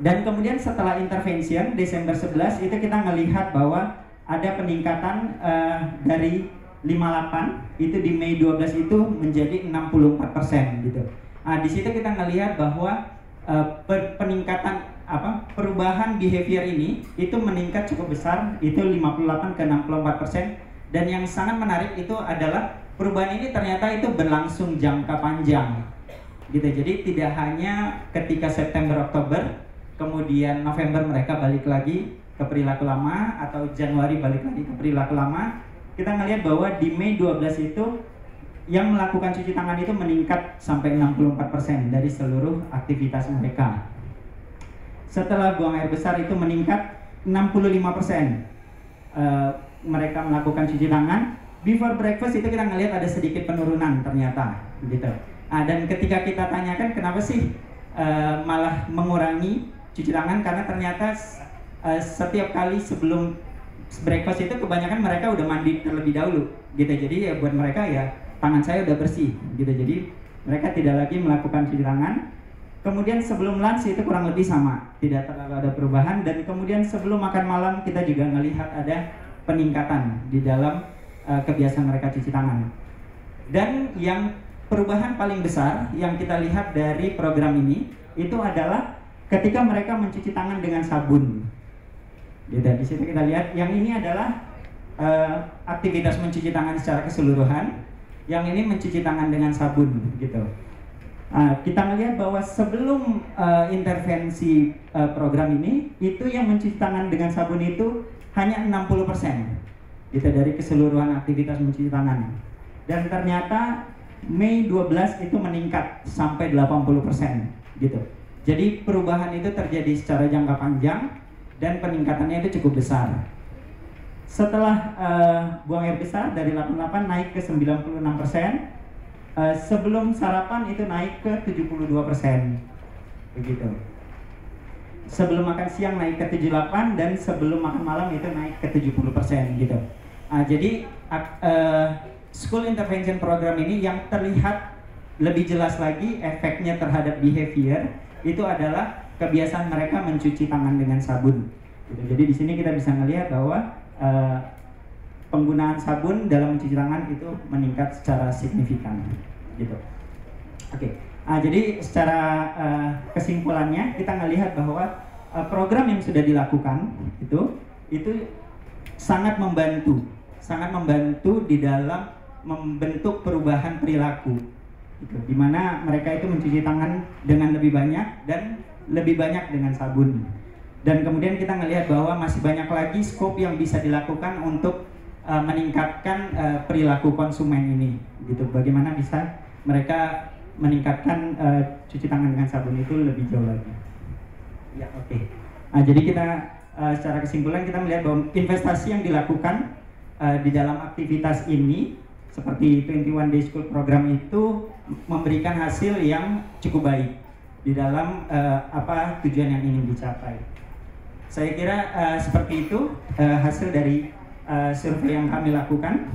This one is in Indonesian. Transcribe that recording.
Dan kemudian setelah intervention Desember 11 itu kita melihat bahwa ada peningkatan dari 58 itu di Mei 12 itu menjadi 64% gitu. Di situ kita melihat bahwa peningkatan perubahan behavior ini itu meningkat cukup besar, itu 58 ke 64%. Dan yang sangat menarik itu adalah perubahan ini ternyata itu berlangsung jangka panjang gitu. Jadi tidak hanya ketika September Oktober kemudian November mereka balik lagi ke perilaku lama atau Januari balik lagi ke perilaku lama. Kita melihat bahwa di Mei 12 itu yang melakukan cuci tangan itu meningkat sampai 64% dari seluruh aktivitas mereka. Setelah buang air besar itu meningkat 65%. Mereka melakukan cuci tangan. Before breakfast itu kita melihat ada sedikit penurunan ternyata gitu. Dan ketika kita tanyakan kenapa sih malah mengurangi cuci tangan, karena ternyata setiap kali sebelum breakfast itu kebanyakan mereka udah mandi terlebih dahulu gitu. Jadi ya buat mereka ya tangan saya udah bersih gitu. Jadi mereka tidak lagi melakukan cuci tangan. Kemudian sebelum lunch itu kurang lebih sama, tidak terlalu ada perubahan. Dan kemudian sebelum makan malam kita juga melihat ada peningkatan di dalam kebiasaan mereka cuci tangan. Dan yang perubahan paling besar yang kita lihat dari program ini itu adalah ketika mereka mencuci tangan dengan sabun. Gitu. Di situ kita lihat yang ini adalah aktivitas mencuci tangan secara keseluruhan, yang ini mencuci tangan dengan sabun gitu. Kita melihat bahwa sebelum intervensi program ini itu yang mencuci tangan dengan sabun itu hanya 60% gitu dari keseluruhan aktivitas mencuci tangan. Dan ternyata Mei 12 itu meningkat sampai 80% gitu. Jadi perubahan itu terjadi secara jangka panjang dan peningkatannya itu cukup besar. Setelah buang air besar dari 88 naik ke 96%, sebelum sarapan itu naik ke 72%, begitu. Sebelum makan siang naik ke 78 dan sebelum makan malam itu naik ke 70% gitu. Jadi School Intervention Program ini yang terlihat lebih jelas lagi efeknya terhadap behavior itu adalah kebiasaan mereka mencuci tangan dengan sabun. Gitu. Jadi di sini kita bisa melihat bahwa penggunaan sabun dalam mencuci tangan itu meningkat secara signifikan. Gitu. Oke. Jadi secara kesimpulannya kita melihat bahwa program yang sudah dilakukan itu sangat membantu di dalam membentuk perubahan perilaku. Gitu. Di mana mereka itu mencuci tangan dengan lebih banyak dan lebih banyak dengan sabun. Dan kemudian kita melihat bahwa masih banyak lagi skop yang bisa dilakukan untuk meningkatkan perilaku konsumen ini. Gitu. Bagaimana bisa mereka meningkatkan cuci tangan dengan sabun itu lebih jauh lagi. Ya, oke. Jadi kita secara kesimpulan kita melihat bahwa investasi yang dilakukan di dalam aktivitas ini seperti 21 Day School Program itu memberikan hasil yang cukup baik di dalam apa tujuan yang ingin dicapai. Saya kira seperti itu hasil dari survei yang kami lakukan.